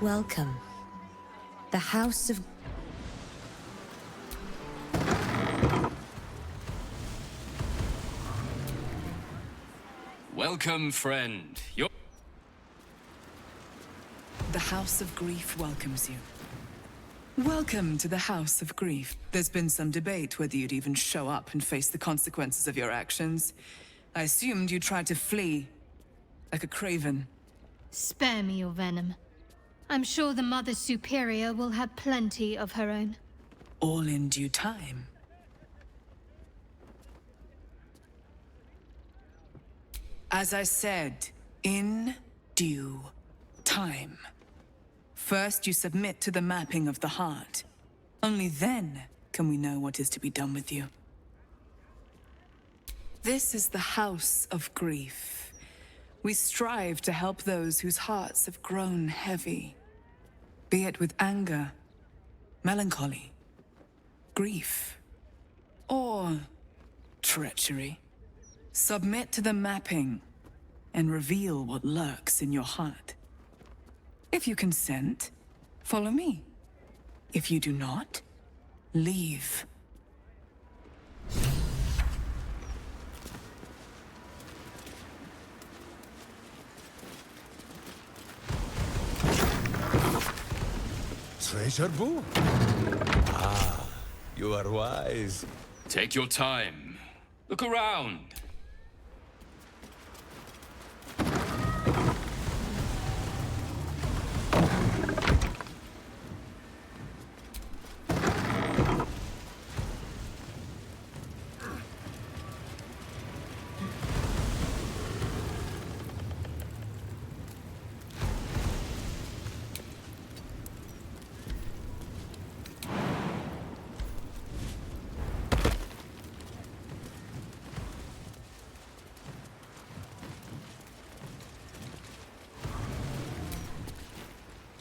Welcome. The House of... Welcome, friend. The House of Grief welcomes you. Welcome to the House of Grief. There's been some debate whether you'd even show up and face the consequences of your actions. I assumed you tried to flee, like a craven. Spare me your venom. I'm sure the Mother Superior will have plenty of her own. All in due time. As I said, in due time. First, you submit to the mapping of the heart. Only then can we know what is to be done with you. This is the House of Grief. We strive to help those whose hearts have grown heavy. Be it with anger, melancholy, grief, or treachery. Submit to the mapping and reveal what lurks in your heart. If you consent, follow me. If you do not, leave. Treasure book? Ah, you are wise. Take your time. Look around.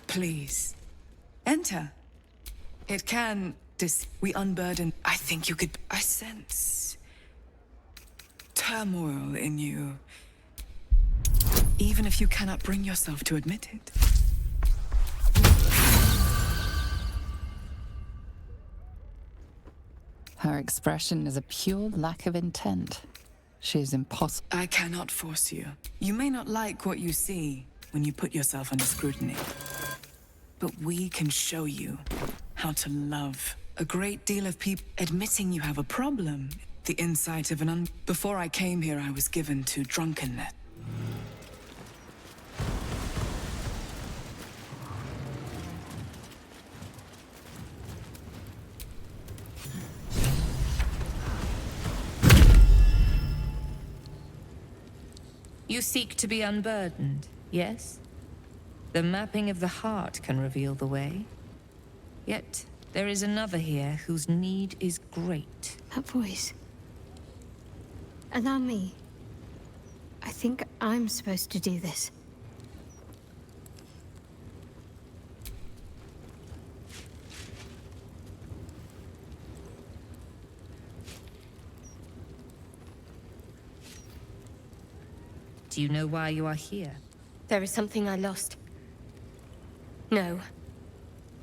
Please, enter. It can we unburden. I think you could. I sense turmoil in you, even if you cannot bring yourself to admit it. Her expression is a pure lack of intent. She is impossible. I cannot force you. You may not like what you see when you put yourself under scrutiny. But we can show you how to love. A great deal of people admitting you have a problem. The insight of an Before I came here, I was given to drunkenness. You seek to be unburdened, yes? The mapping of the heart can reveal the way. Yet, there is another here whose need is great. That voice. Allow me. I think I'm supposed to do this. Do you know why you are here? There is something I lost. No.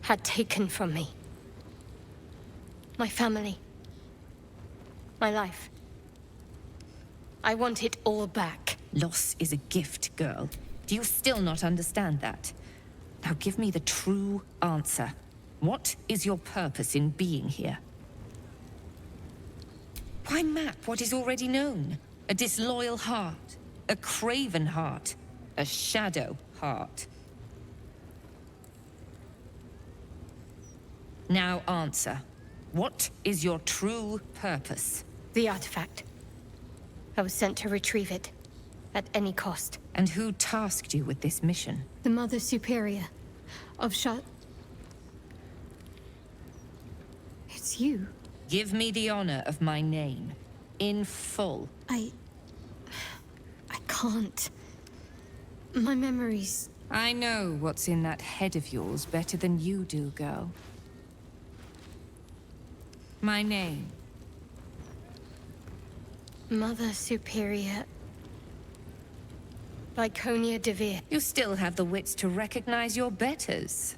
Had taken from me. My family. My life. I want it all back. Loss is a gift, girl. Do you still not understand that? Now give me the true answer. What is your purpose in being here? Why map what is already known? A disloyal heart. A craven heart. A shadow heart. Now answer. What is your true purpose? The artifact. I was sent to retrieve it. At any cost. And who tasked you with this mission? The Mother Superior. Of It's you. Give me the honor of my name. In full. I can't. My memories... I know what's in that head of yours better than you do, girl. My name. Mother Superior... Lyconia de Veer. You still have the wits to recognize your betters.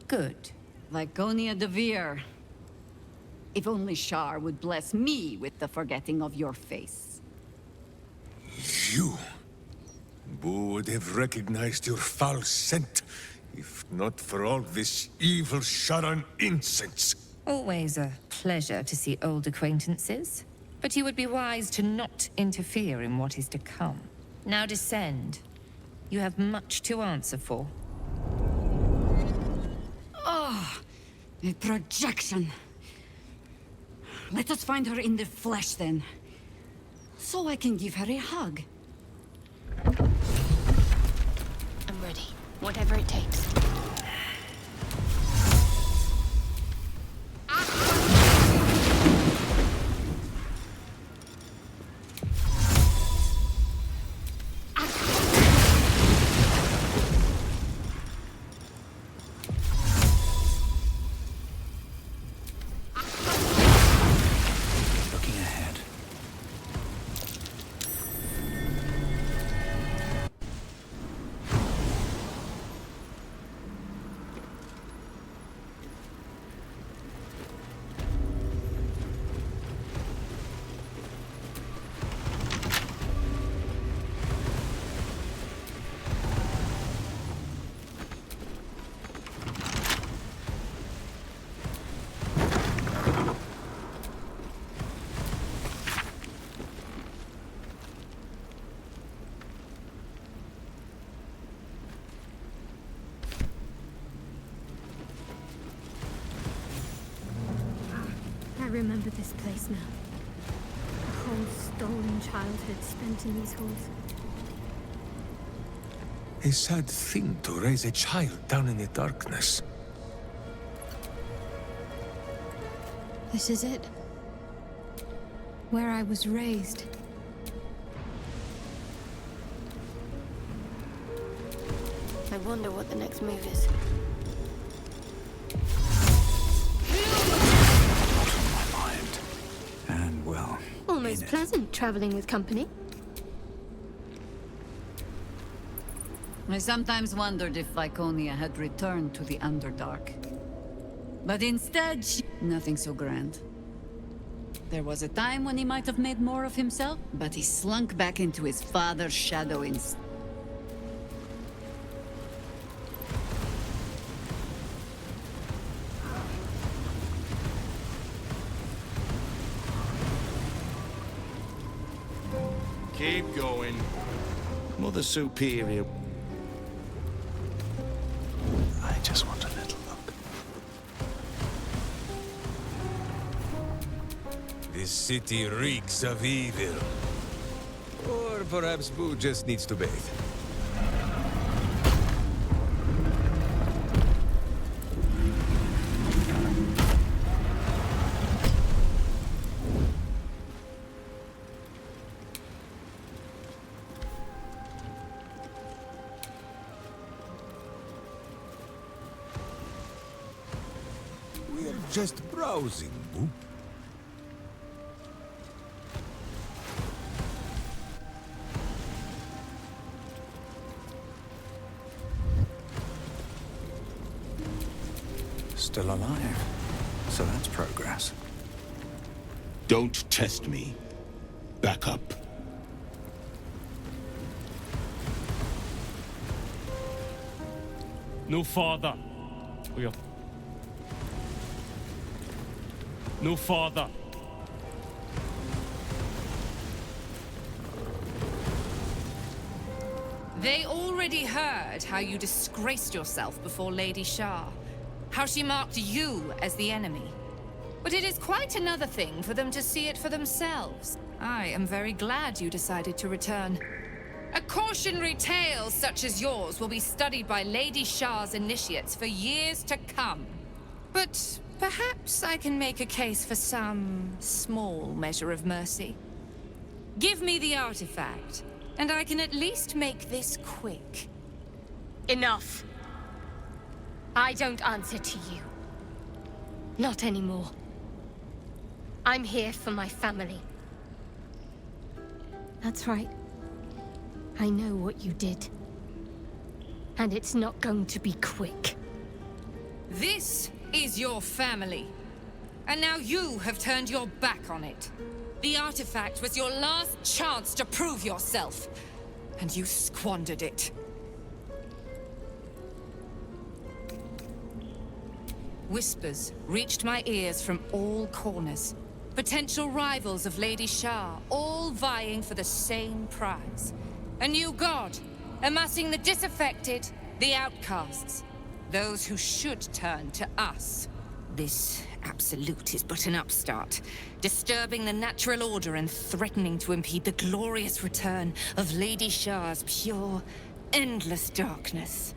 Good. Lyconia de Veer. If only Shar would bless me with the forgetting of your face. You? Who would have recognized your foul scent, if not for all this evil Sharan incense? Always a pleasure to see old acquaintances. But you would be wise to not interfere in what is to come. Now descend. You have much to answer for. Oh, a projection. Let us find her in the flesh then. So I can give her a hug. I'm ready. Whatever it takes. Looking ahead. I remember this place now. A whole stolen childhood spent in these halls. A sad thing to raise a child down in the darkness. This is it. Where I was raised. I wonder what the next move is. And well, Almost pleasant traveling with company. I sometimes wondered if Lyconia had returned to the Underdark. But instead, nothing so grand. There was a time when he might have made more of himself, but he slunk back into his father's shadow instead. Keep going. Mother Superior. I just want a little look. This city reeks of evil. Or perhaps Boo just needs to bathe. We're just browsing, Boo. Still alive. So that's progress. Don't test me. Back up. No father. Oh, yeah. No father. They already heard how you disgraced yourself before Lady Shar. How she marked you as the enemy. But it is quite another thing for them to see it for themselves. I am very glad you decided to return. A cautionary tale such as yours will be studied by Lady Shar's initiates for years to come. But perhaps I can make a case for some small measure of mercy. Give me the artifact, and I can at least make this quick. Enough. I don't answer to you. Not anymore. I'm here for my family. That's right. I know what you did. And it's not going to be quick. This is your family. And now you have turned your back on it. The artifact was your last chance to prove yourself. And you squandered it. Whispers reached my ears from all corners. Potential rivals of Lady Shah, all vying for the same prize. A new god, amassing the disaffected, the outcasts. Those who should turn to us. This Absolute is but an upstart, disturbing the natural order and threatening to impede the glorious return of Lady Shah's pure, endless darkness.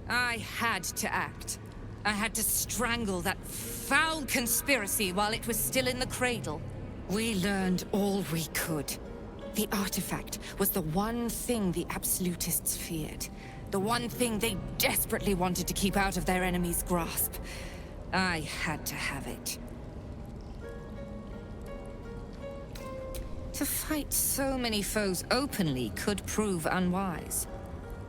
I had to act. I had to strangle that foul conspiracy while it was still in the cradle. We learned all we could. The artifact was the one thing the Absolutists feared. The one thing they desperately wanted to keep out of their enemy's grasp. I had to have it. To fight so many foes openly could prove unwise.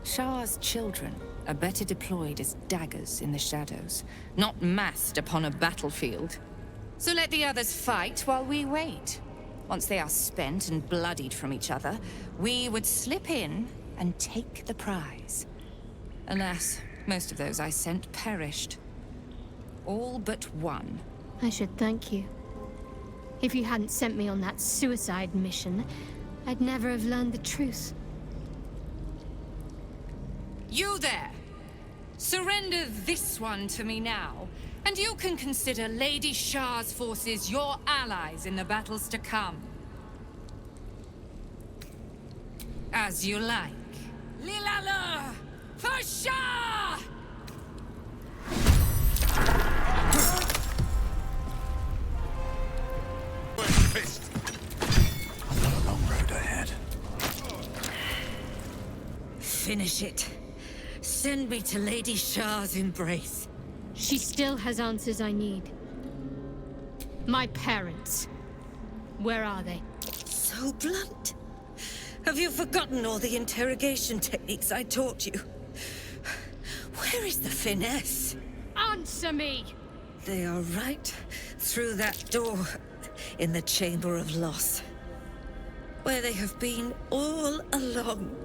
Shah's children are better deployed as daggers in the shadows, not massed upon a battlefield. So let the others fight while we wait. Once they are spent and bloodied from each other, we would slip in and take the prize. Alas, most of those I sent perished. All but one. I should thank you. If you hadn't sent me on that suicide mission, I'd never have learned the truth. You there! Surrender this one to me now, and you can consider Lady Shah's forces your allies in the battles to come. As you like. Lilala! For Shah! A long road ahead. Finish it. Send me to Lady Shah's embrace. She still has answers I need. My parents. Where are they? So blunt. Have you forgotten all the interrogation techniques I taught you? Where is the finesse? Answer me! They are right through that door in the Chamber of Loss. Where they have been all along.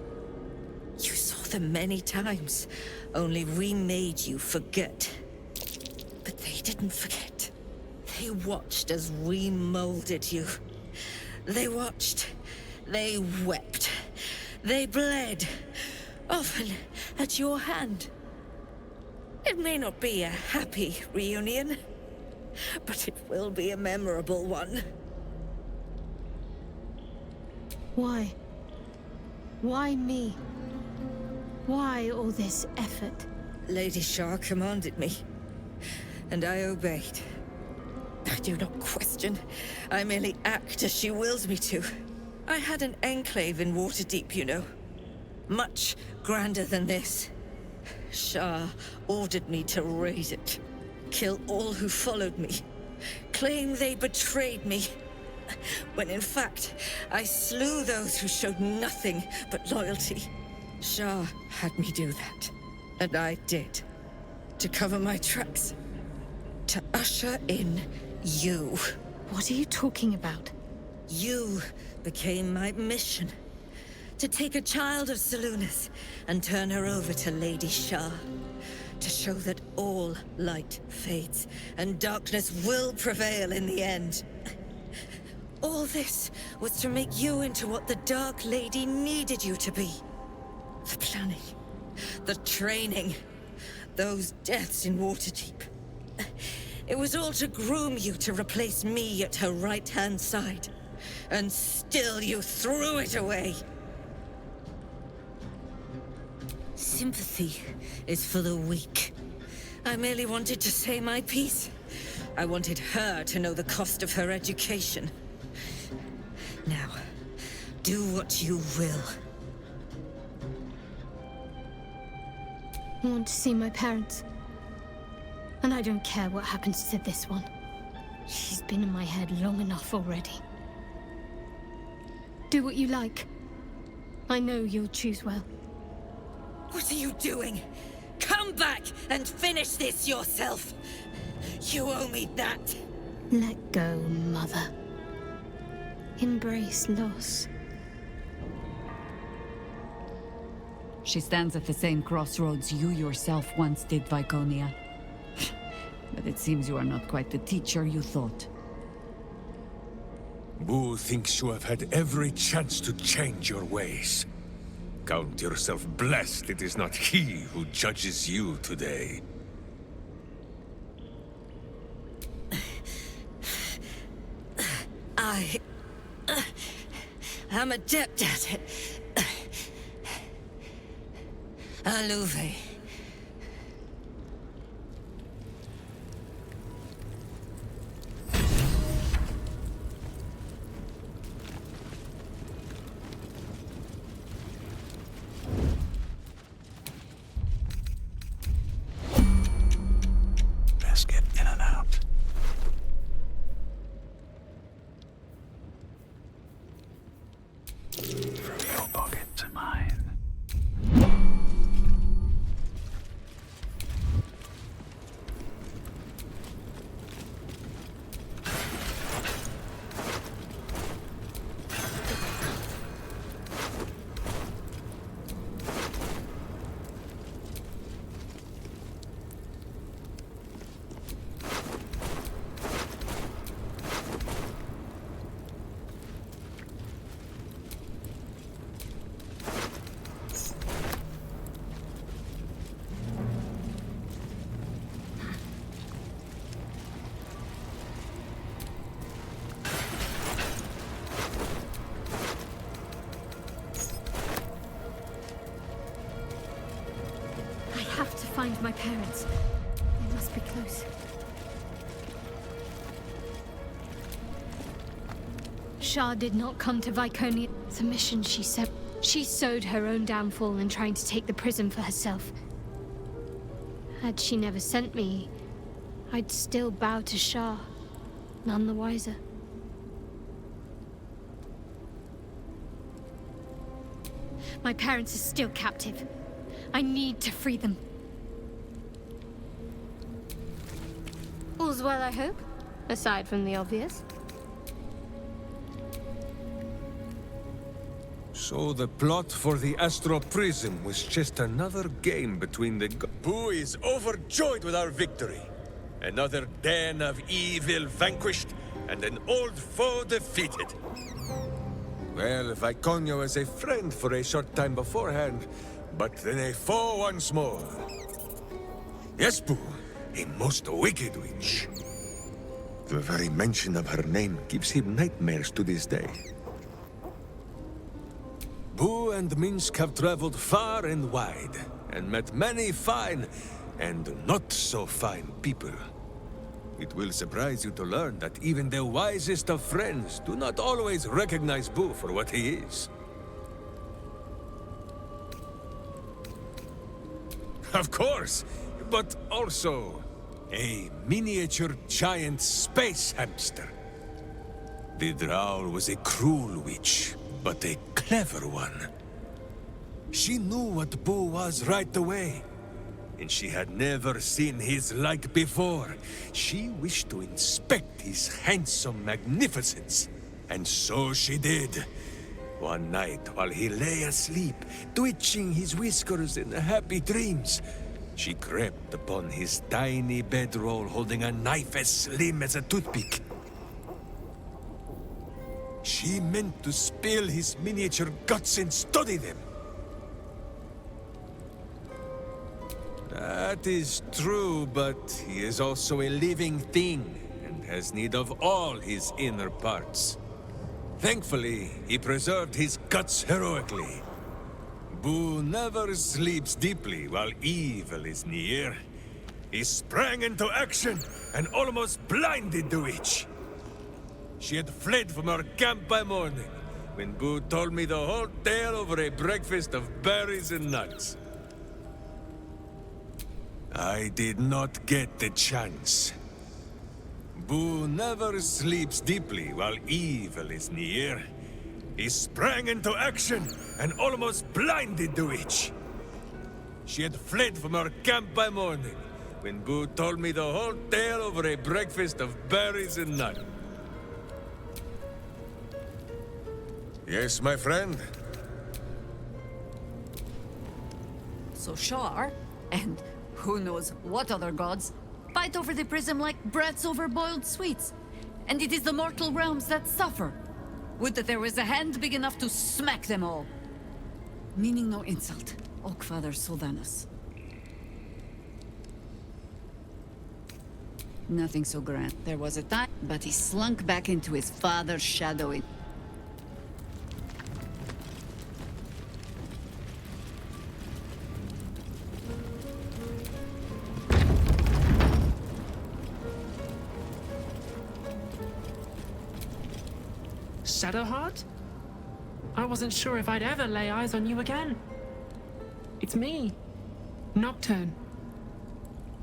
You saw them many times, only we made you forget. But they didn't forget. They watched as we molded you. They watched. They wept. They bled. Often at your hand. It may not be a happy reunion, but it will be a memorable one. Why? Why me? Why all this effort? Lady Shah commanded me, and I obeyed. I do not question. I merely act as she wills me to. I had an enclave in Waterdeep, you know. Much grander than this. Shah ordered me to raise it. Kill all who followed me. Claim they betrayed me. When in fact, I slew those who showed nothing but loyalty. Shah had me do that. And I did. To cover my tracks. To usher in you. What are you talking about? You became my mission. To take a child of Selûne's and turn her over to Lady Shah. To show that all light fades and darkness will prevail in the end. All this was to make you into what the Dark Lady needed you to be. The planning, the training, those deaths in Waterdeep. It was all to groom you to replace me at her right-hand side. And still you threw it away. Sympathy is for the weak. I merely wanted to say my piece. I wanted her to know the cost of her education. Now, do what you will. I want to see my parents. And I don't care what happens to this one. She's been in my head long enough already. Do what you like. I know you'll choose well. What are you doing? Come back and finish this yourself. You owe me that. Let go, Mother. Embrace loss. She stands at the same crossroads you yourself once did, Viconia. But it seems you are not quite the teacher you thought. Boo thinks you have had every chance to change your ways. Count yourself blessed it is not he who judges you today. I'm adept at it. Alluve. Best get in and out. From your pocket to mine. I have to find my parents. They must be close. Shah did not come to Viconia. It's a mission she set. She sowed her own downfall in trying to take the prism for herself. Had she never sent me, I'd still bow to Shah, none the wiser. My parents are still captive. I need to free them. All's well, I hope, aside from the obvious. So the plot for the Astro Prism was just another game between the Boo is overjoyed with our victory. Another den of evil vanquished, and an old foe defeated. Well, Viconia was a friend for a short time beforehand, but then a foe once more. Yes, Boo, a most wicked witch. The very mention of her name gives him nightmares to this day. Boo and Minsk have traveled far and wide, and met many fine and not so fine people. It will surprise you to learn that even the wisest of friends do not always recognize Boo for what he is. Of course, but also a miniature giant space hamster. The Drow was a cruel witch, but a clever one. She knew what Boo was right away, and she had never seen his like before. She wished to inspect his handsome magnificence, and so she did. One night, while he lay asleep, twitching his whiskers in happy dreams, she crept upon his tiny bedroll holding a knife as slim as a toothpick. She meant to spill his miniature guts and study them. That is true, but he is also a living thing and has need of all his inner parts. Thankfully, he preserved his guts heroically. Boo never sleeps deeply while evil is near. He sprang into action and almost blinded the witch. She had fled from our camp by morning, when Boo told me the whole tale over a breakfast of berries and nuts. I did not get the chance. Boo never sleeps deeply while evil is near. he sprang into action and almost blinded the witch. She had fled from our camp by morning, when Boo told me the whole tale over a breakfast of berries and nuts. Yes, my friend? So Shar, and who knows what other gods, fight over the prism like brats over boiled sweets. And it is the mortal realms that suffer. Would that there was a hand big enough to smack them all. Meaning no insult, Oakfather Sylvanus. Nothing so grand. There was a time, but he slunk back into his father's shadow. Shadowheart? I wasn't sure if I'd ever lay eyes on you again. It's me, Nocturne.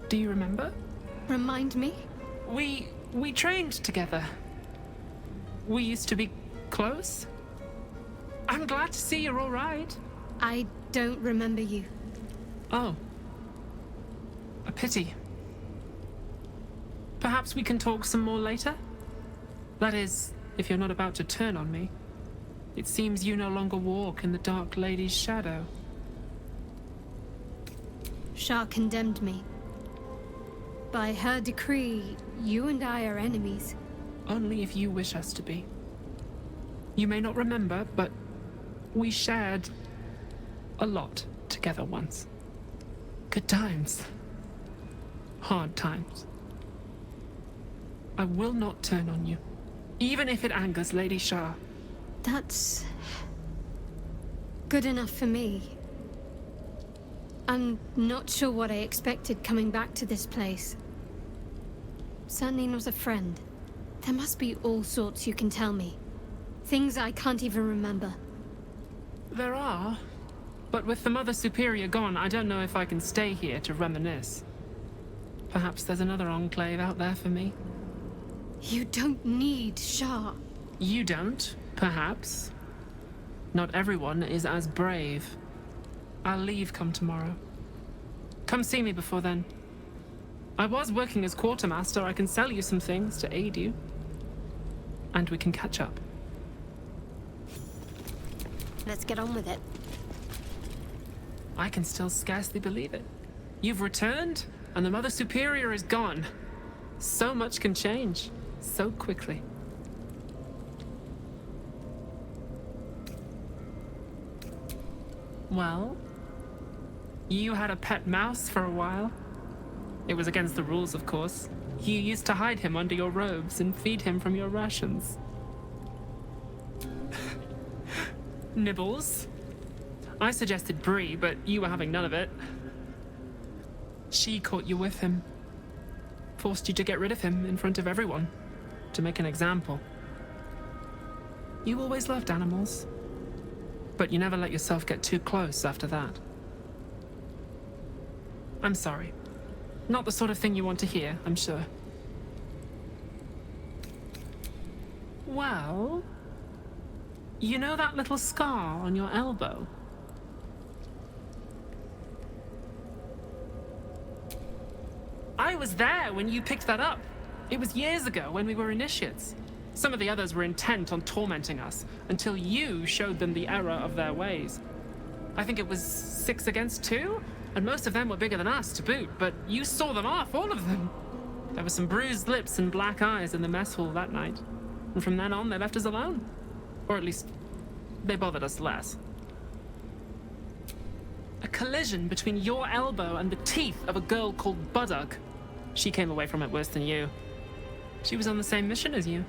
Do you remember? Remind me? We trained together. We used to be close. I'm glad to see you're all right. I don't remember you. Oh. A pity. Perhaps we can talk some more later? That is, if you're not about to turn on me. It seems you no longer walk in the Dark Lady's shadow. Shar condemned me. By her decree, you and I are enemies. Only if you wish us to be. You may not remember, but we shared a lot together once. Good times. Hard times. I will not turn on you, even if it angers Lady Shar. That's good enough for me. I'm not sure what I expected coming back to this place. Certainly not a friend. There must be all sorts you can tell me. Things I can't even remember. There are, but with the Mother Superior gone, I don't know if I can stay here to reminisce. Perhaps there's another enclave out there for me. You don't need Shar. You don't, perhaps. Not everyone is as brave. I'll leave come tomorrow. Come see me before then. I was working as quartermaster. I can sell you some things to aid you. And we can catch up. Let's get on with it. I can still scarcely believe it. You've returned, and the Mother Superior is gone. So much can change, so quickly. Well, you had a pet mouse for a while. It was against the rules, of course. You used to hide him under your robes and feed him from your rations. Nibbles. I suggested Bree, but you were having none of it. She caught you with him. Forced you to get rid of him in front of everyone. To make an example. You always loved animals. But you never let yourself get too close after that. I'm sorry. Not the sort of thing you want to hear, I'm sure. Well... You know that little scar on your elbow? I was there when you picked that up. It was years ago when we were initiates. Some of the others were intent on tormenting us, until you showed them the error of their ways. I think it was 6 against 2, and most of them were bigger than us to boot, but you saw them off, all of them. There were some bruised lips and black eyes in the mess hall that night, and from then on they left us alone. Or at least, they bothered us less. A collision between your elbow and the teeth of a girl called Buddock. She came away from it worse than you. She was on the same mission as you.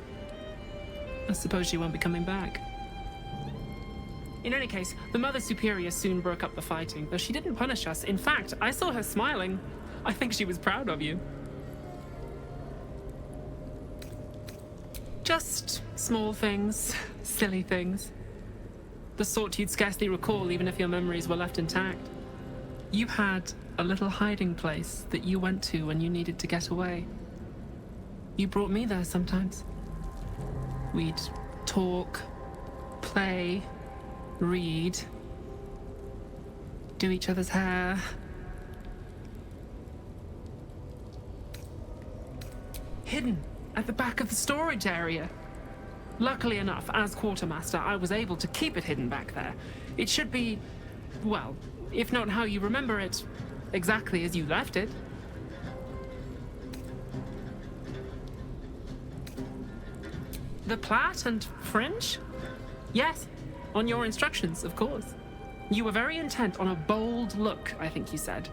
I suppose she won't be coming back. In any case, the Mother Superior soon broke up the fighting, though she didn't punish us. In fact, I saw her smiling. I think she was proud of you. Just small things, silly things. The sort you'd scarcely recall even if your memories were left intact. You had a little hiding place that you went to when you needed to get away. You brought me there sometimes. We'd talk, play, read, do each other's hair. Hidden at the back of the storage area. Luckily enough, as quartermaster, I was able to keep it hidden back there. It should be, well, if not how you remember it, exactly as you left it. The plait and fringe? Yes, on your instructions, of course. You were very intent on a bold look, I think you said.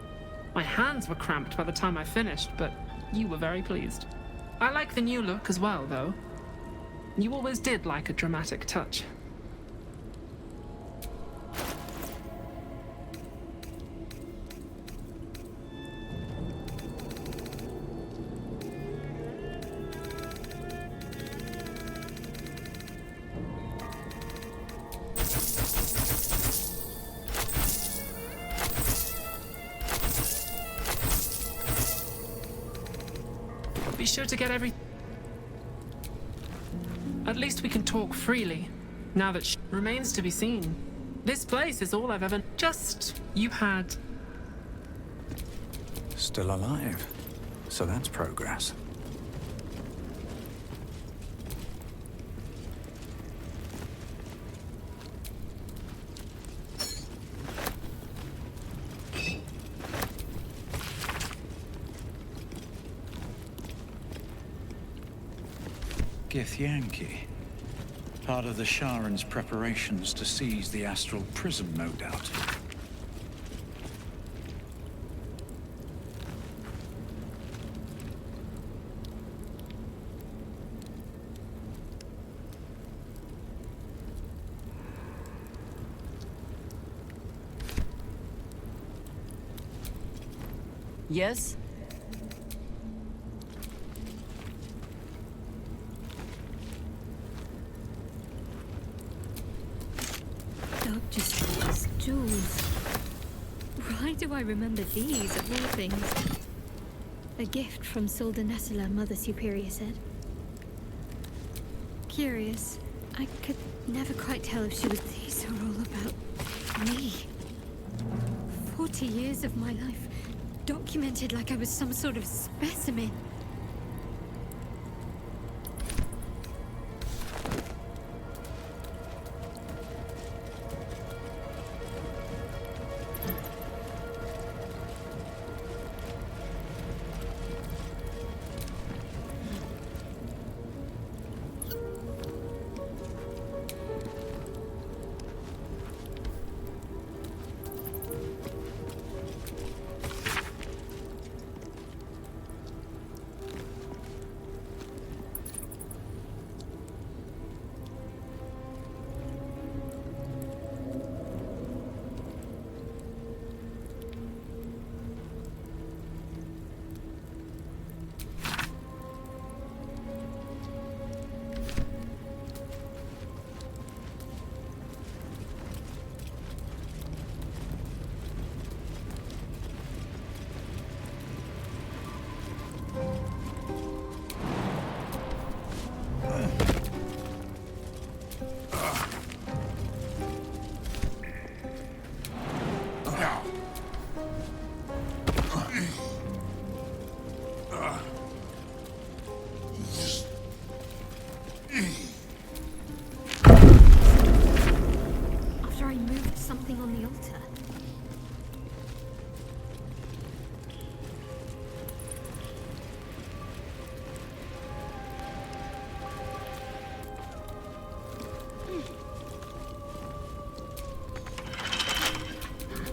My hands were cramped by the time I finished, but you were very pleased. I like the new look as well, though. You always did like a dramatic touch. Be sure to get every... At least we can talk freely, now that remains to be seen. This place is all I've ever... Just... you had... Still alive. So that's progress. Githyanki. Part of the Sharan's preparations to seize the astral prism, no doubt. Yes? Just jewels. Why do I remember these, of all things? A gift from Solda Nessela, Mother Superior said. Curious. I could never quite tell if she was... These are all about me. 40 years of my life, documented like I was some sort of specimen.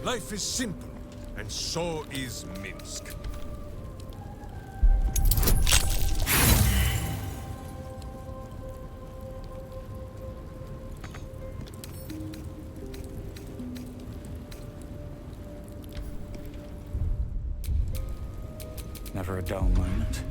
Life is simple, and so is Minsk. Never a dull moment.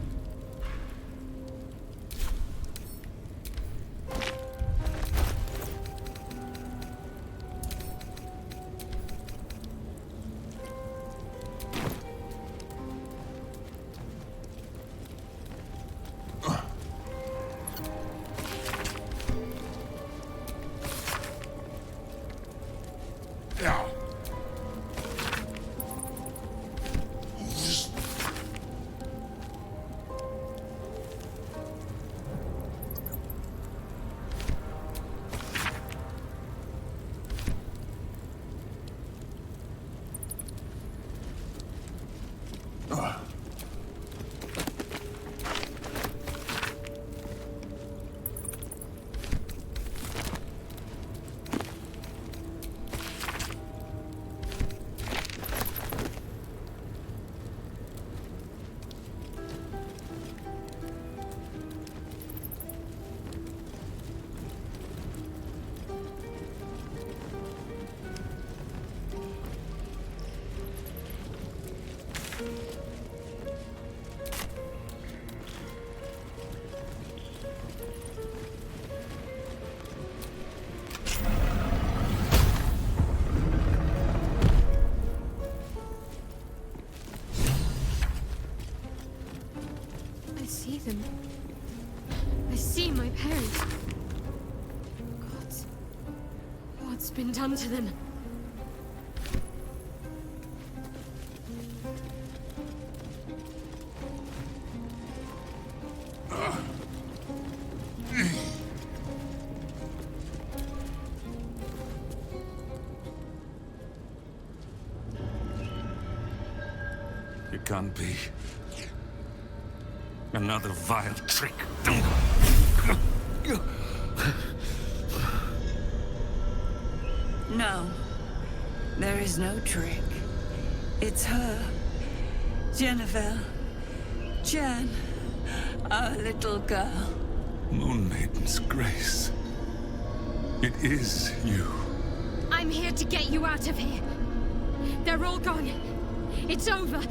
them. I see my parents. What's been done to them? It can't be. Another vile trick. No. There is no trick. It's her. Jennifer. Jen. Our little girl. Moon Maiden's grace. It is you. I'm here to get you out of here. They're all gone. It's over.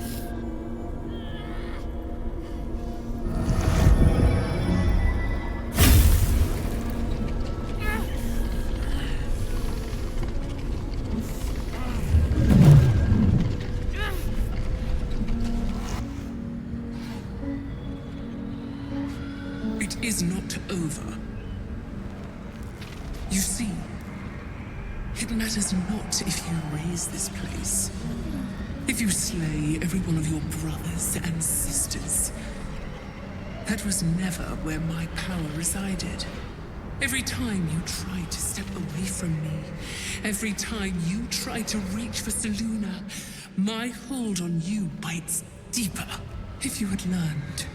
It is not over. You see, it matters not if you raise this place. If you slay every one of your brothers and sisters. That was never where my power resided. Every time you tried to step away from me, every time you tried to reach for Selûne, my hold on you bites deeper. If you had learned,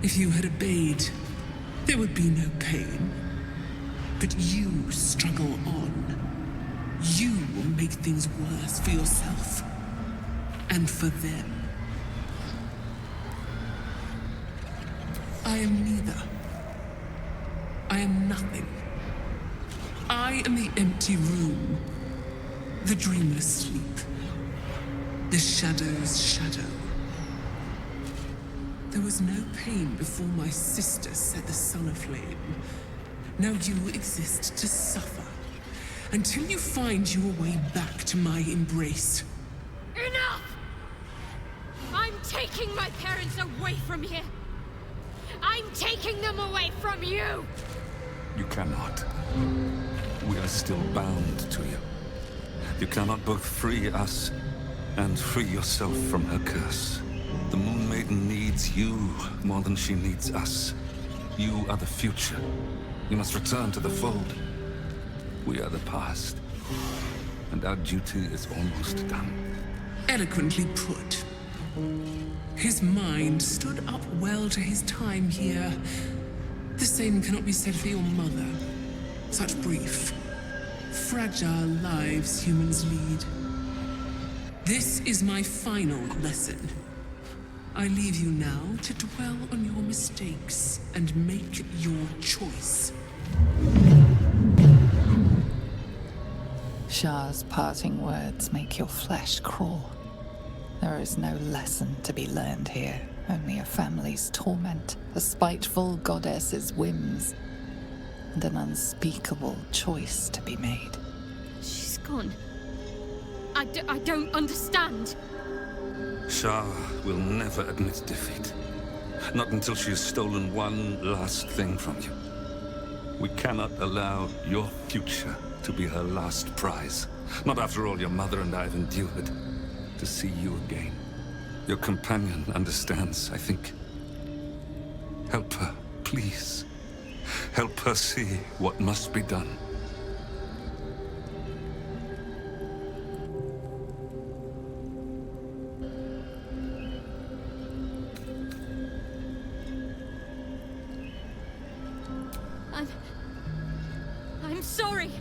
if you had obeyed, there would be no pain. But you struggle on. You will make things worse for yourself. And for them. I am neither. I am nothing. I am the empty room. The dreamless sleep. The shadow's shadow. There was no pain before my sister set the sun aflame. Now you exist to suffer. Until you find your way back to my embrace. Enough! I'm taking my parents away from here. I'm taking them away from you! You cannot. We are still bound to you. You cannot both free us and free yourself from her curse. The Moon Maiden needs you more than she needs us. You are the future. You must return to the fold. We are the past. And our duty is almost done. Eloquently put. His mind stood up well to his time here. The same cannot be said for your mother. Such brief, fragile lives humans lead. This is my final lesson. I leave you now to dwell on your mistakes and make your choice. Shah's parting words make your flesh crawl. There is no lesson to be learned here, only a family's torment, a spiteful goddess's whims, and an unspeakable choice to be made. She's gone. I don't understand. Shah will never admit defeat. Not until she has stolen one last thing from you. We cannot allow your future to be her last prize. Not after all your mother and I have endured. To see you again. Your companion understands, I think. Help her, please. Help her see what must be done. I'm sorry.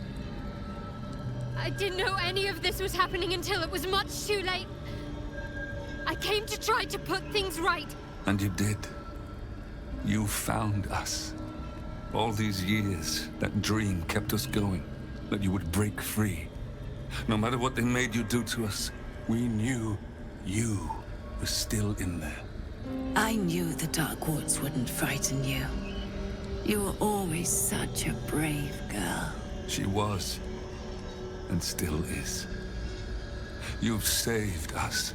I didn't know any of this was happening until it was much too late. I came to try to put things right. And you did. You found us. All these years, that dream kept us going. That you would break free. No matter what they made you do to us, we knew you were still in there. I knew the Dark Woods wouldn't frighten you. You were always such a brave girl. She was. And still is. You've saved us.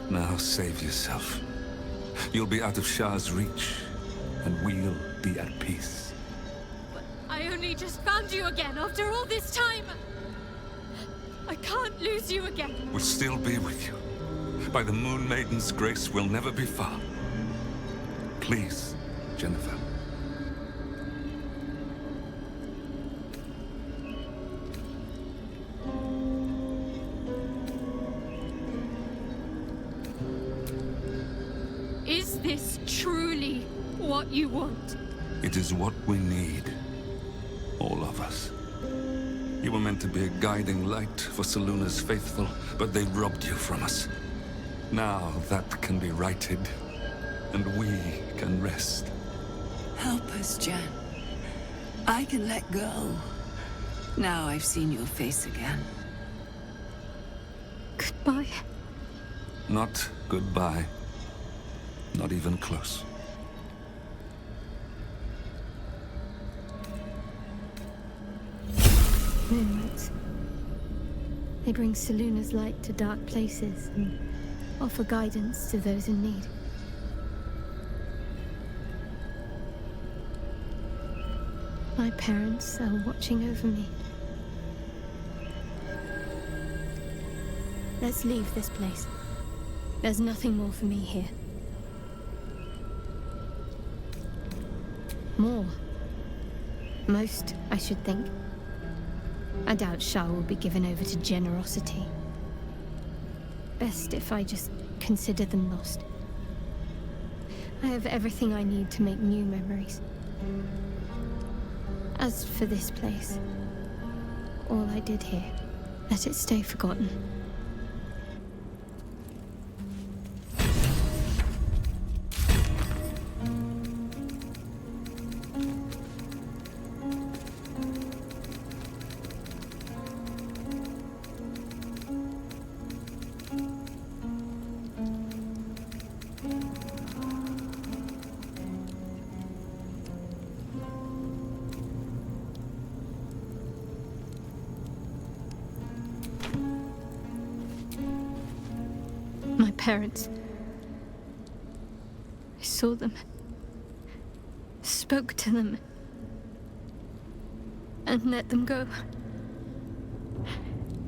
Now save yourself. You'll be out of Shah's reach, and we'll be at peace. I only just found you again after all this time! I can't lose you again! We'll still be with you. By the Moon Maiden's grace, we'll never be far. Please, Jennifer. Is this truly what you want? It is what we need. All of us. You were meant to be a guiding light for Seluna's faithful, but they robbed you from us. Now that can be righted, and we can rest. Help us, Jen. I can let go. Now I've seen your face again. Goodbye. Not goodbye. Not even close. Moonlights. They bring Seluna's light to dark places and offer guidance to those in need. My parents are watching over me. Let's leave this place. There's nothing more for me here. More. Most, I should think. I doubt Shah will be given over to generosity. Best if I just consider them lost. I have everything I need to make new memories. As for this place, all I did here, let it stay forgotten. My parents. I saw them. Spoke to them. And let them go.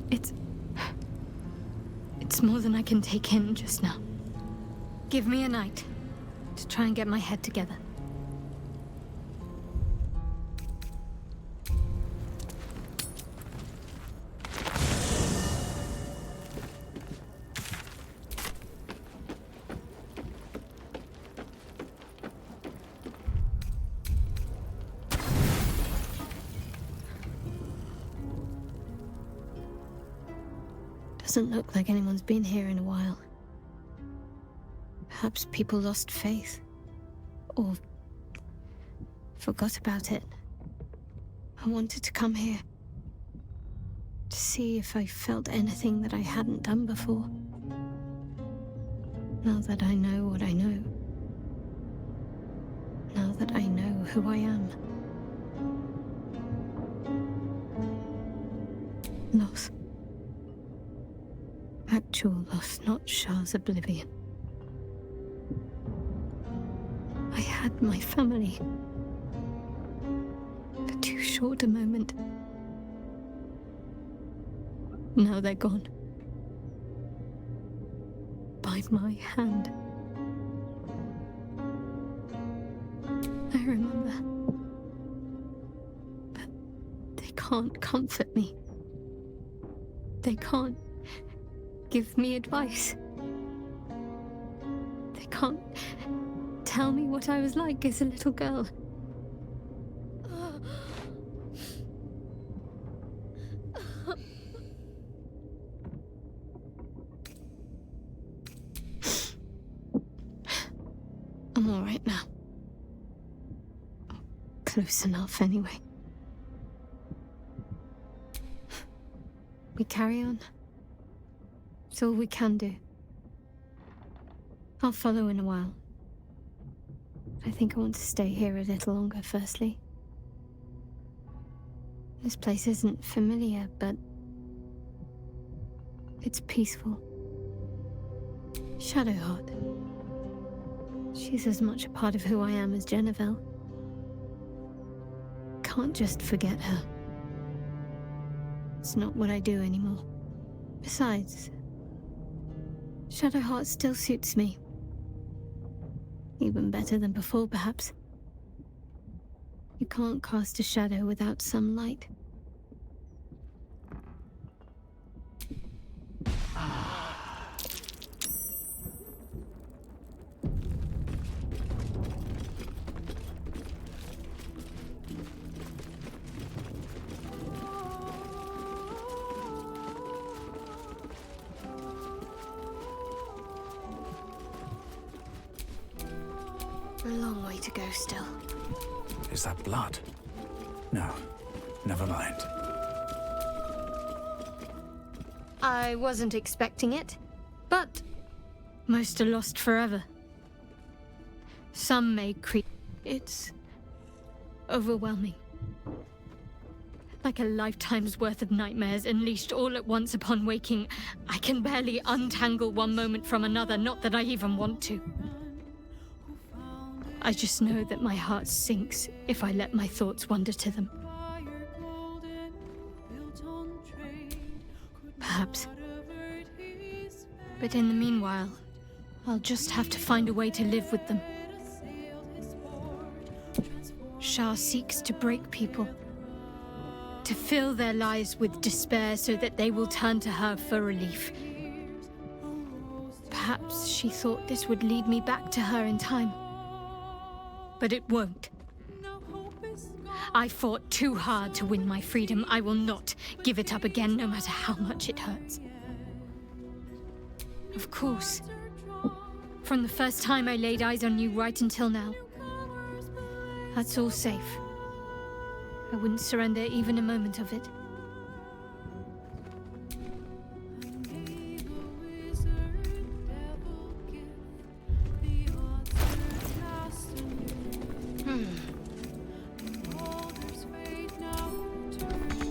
It's more than I can take in just now. Give me a night to try and get my head together. Doesn't look like anyone's been here in a while. Perhaps people lost faith. Or forgot about it. I wanted to come here. To see if I felt anything that I hadn't done before. Now that I know what I know. Now that I know who I am. Loss. Actual loss, not Shah's oblivion. I had my family. For too short a moment. Now they're gone. By my hand. I remember. But they can't comfort me. They can't give me advice. They can't tell me what I was like as a little girl. I'm all right now. Close enough, anyway. We carry on. It's all we can do. I'll follow in a while. I think I want to stay here a little longer, firstly. This place isn't familiar, but it's peaceful. Shadowheart. She's as much a part of who I am as Jennifer. Can't just forget her. It's not what I do anymore. Besides, Shadowheart still suits me. Even better than before, perhaps. You can't cast a shadow without some light. A long way to go still. Is that blood? No, never mind. I wasn't expecting it, but most are lost forever. Some may creep. It's overwhelming. Like a lifetime's worth of nightmares unleashed all at once upon waking. I can barely untangle one moment from another, not that I even want to. I just know that my heart sinks if I let my thoughts wander to them. Perhaps. But in the meanwhile, I'll just have to find a way to live with them. Shah seeks to break people, to fill their lives with despair so that they will turn to her for relief. Perhaps she thought this would lead me back to her in time. But it won't. I fought too hard to win my freedom. I will not give it up again, no matter how much it hurts. Of course. From the first time I laid eyes on you right until now. That's all safe. I wouldn't surrender even a moment of it.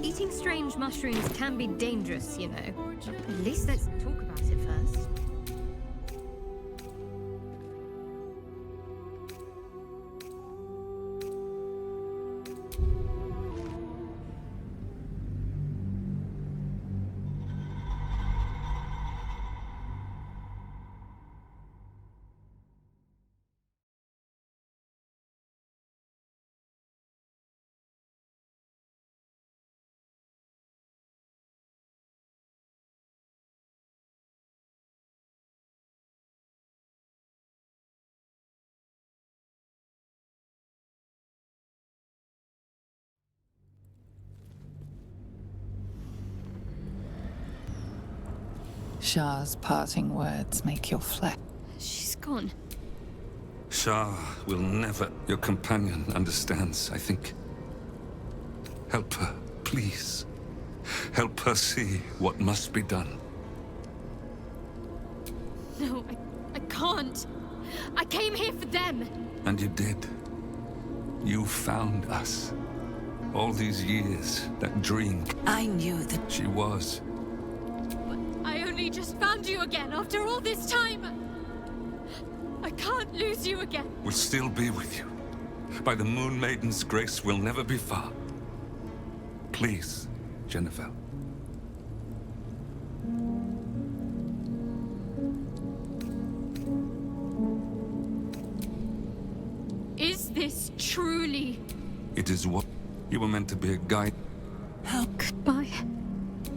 Eating strange mushrooms can be dangerous, you know. At least let's talk about it first. Shah's parting words make your flesh. She's gone. Shah will never... Your companion understands, I think. Help her, please. Help her see what must be done. No, I can't. I came here for them. And you did. You found us. All these years, that dream. I knew that She was. I only just found you again after all this time. I can't lose you again. We'll still be with you. By the Moon Maiden's grace, we'll never be far. Please, Jennifer. Is this truly... It is what... You were meant to be a guide. Goodbye,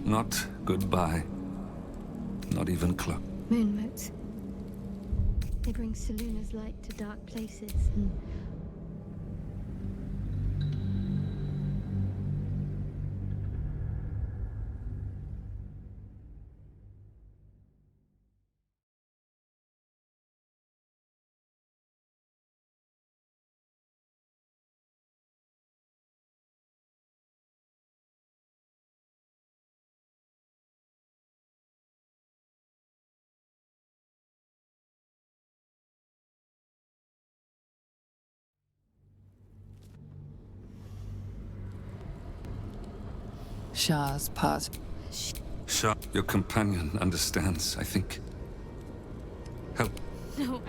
Not goodbye. Not even close. moon motes. They bring Seluna's light to dark places and... Shah's part. Shah, your companion understands, I think. Help. No,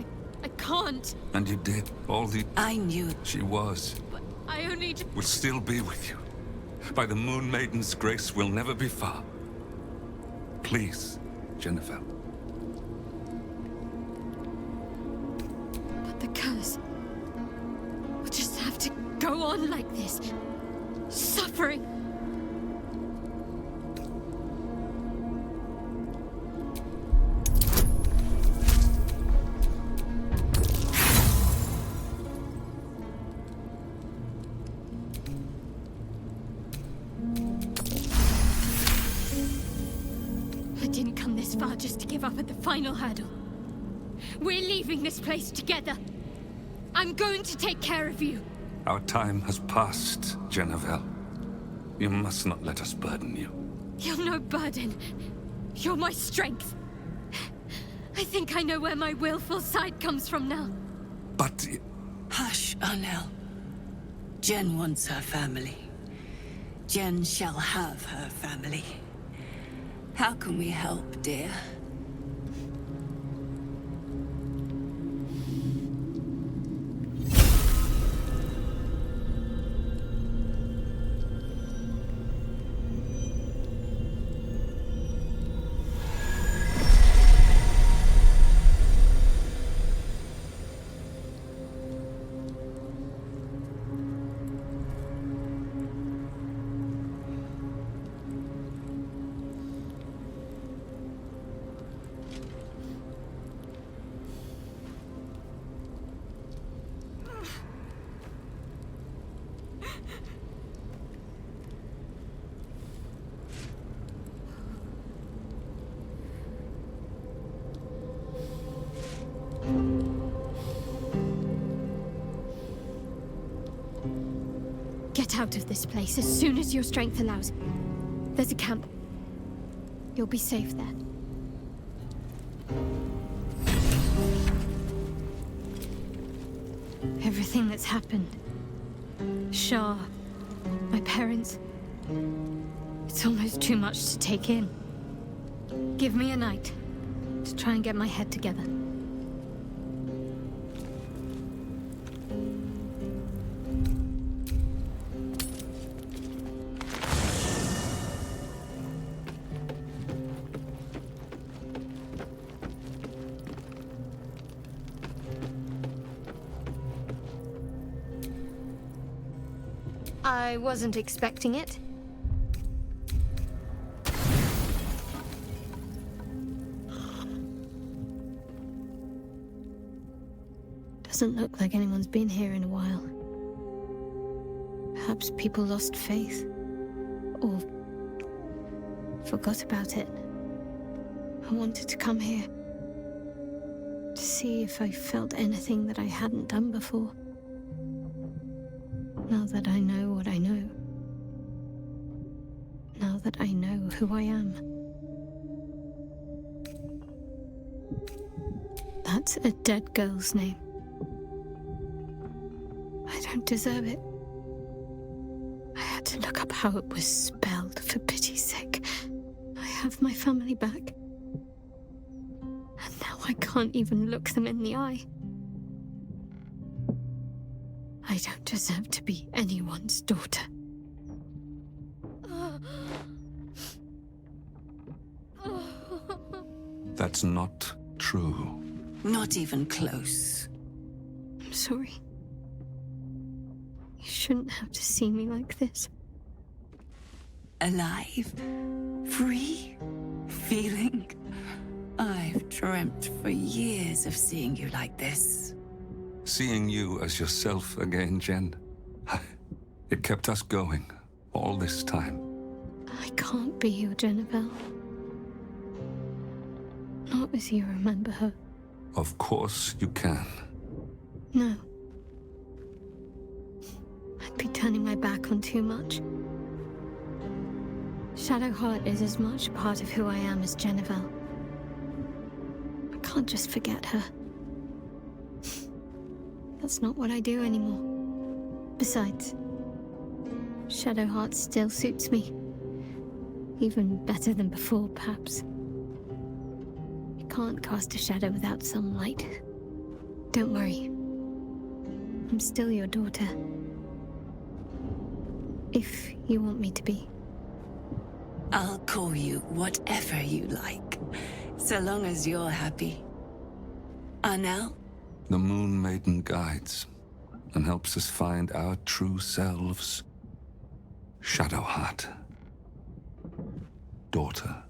I can't. And you did all the... I knew. She was. I only... Will still be with you. By the Moon Maiden's grace, we'll never be far. Please, Jennifer. But the curse... will just have to go on like this. Suffering. I didn't come this far just to give up at the final hurdle. We're leaving this place together. I'm going to take care of you. Our time has passed, Jennifer. You must not let us burden you. You're no burden. You're my strength. I think I know where my willful side comes from now. But... Hush, Arnel. Jen wants her family. Jen shall have her family. How can we help, dear? Get out of this place as soon as your strength allows. There's a camp. You'll be safe there. Everything that's happened. Shah, my parents. It's almost too much to take in. Give me a night to try and get my head together. I wasn't expecting it. Doesn't look like anyone's been here in a while. Perhaps people lost faith. Or forgot about it. I wanted to come here to see if I felt anything that I hadn't done before. Now that I know what I know. Now that I know who I am. That's a dead girl's name. I don't deserve it. I had to look up how it was spelled, for pity's sake. I have my family back. And now I can't even look them in the eye. I don't deserve to be anyone's daughter. That's not true. Not even close. I'm sorry. You shouldn't have to see me like this. Alive? Free? Feeling? I've dreamt for years of seeing you like this. Seeing you as yourself again, Jen. It kept us going all this time. I can't be your Jennifer. Not as you remember her. Of course you can. No. I'd be turning my back on too much. Shadowheart is as much a part of who I am as Jennifer. I can't just forget her. That's not what I do anymore. Besides, Shadowheart still suits me. Even better than before, perhaps. You can't cast a shadow without some light. Don't worry. I'm still your daughter. If you want me to be. I'll call you whatever you like, so long as you're happy. Arnell? The Moon Maiden guides and helps us find our true selves. Shadowheart. Daughter.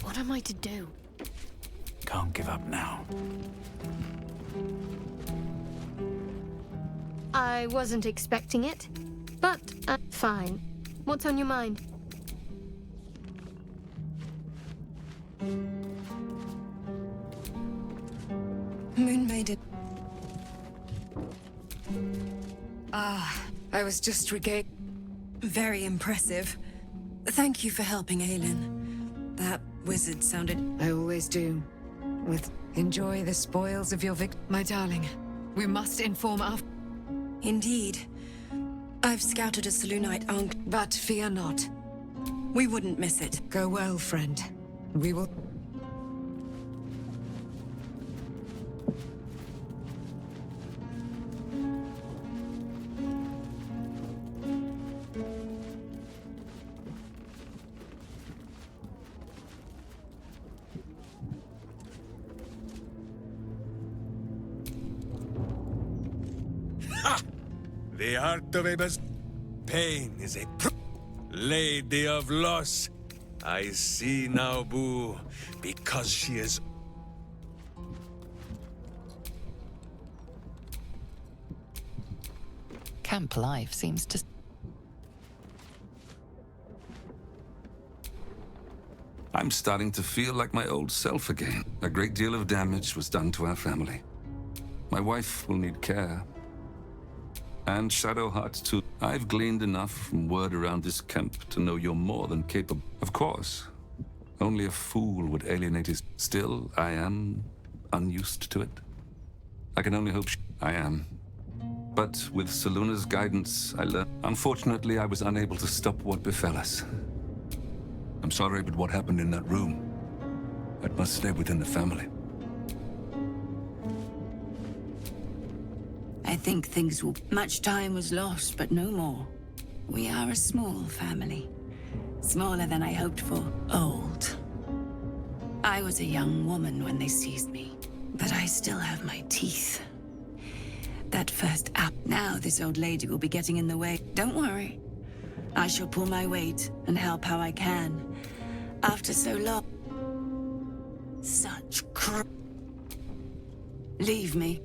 What am I to do? Can't give up now. I wasn't expecting it, but fine. What's on your mind? Moon Maiden. I was just regained. Very impressive. Thank you for helping Aelin. That wizard sounded... I always do. Enjoy the spoils of your My darling, we must inform our... Indeed. I've scouted a Selûnite Ankh, But fear not. we wouldn't miss it. Go well, friend. We will... The art of a pain is a lady of loss. I see now, Boo, because she is... Camp life seems to... I'm starting to feel like my old self again. A great deal of damage was done to our family. My wife will need care. And Shadowheart too. I've gleaned enough from word around this camp to know you're more than capable. Of course, only a fool would alienate his... Still, I am unused to it. I can only hope I am. But with Selûne's guidance, I learned... Unfortunately, I was unable to stop what befell us. I'm sorry, but what happened in that room, that must stay within the family. I think things will... Much time was lost, but no more. We are a small family. Smaller than I hoped for. Old. I was a young woman when they seized me, but I still have my teeth. That first app. Now this old lady will be getting in the way. Don't worry. I shall pull my weight and help how I can. After so long... Such Leave me.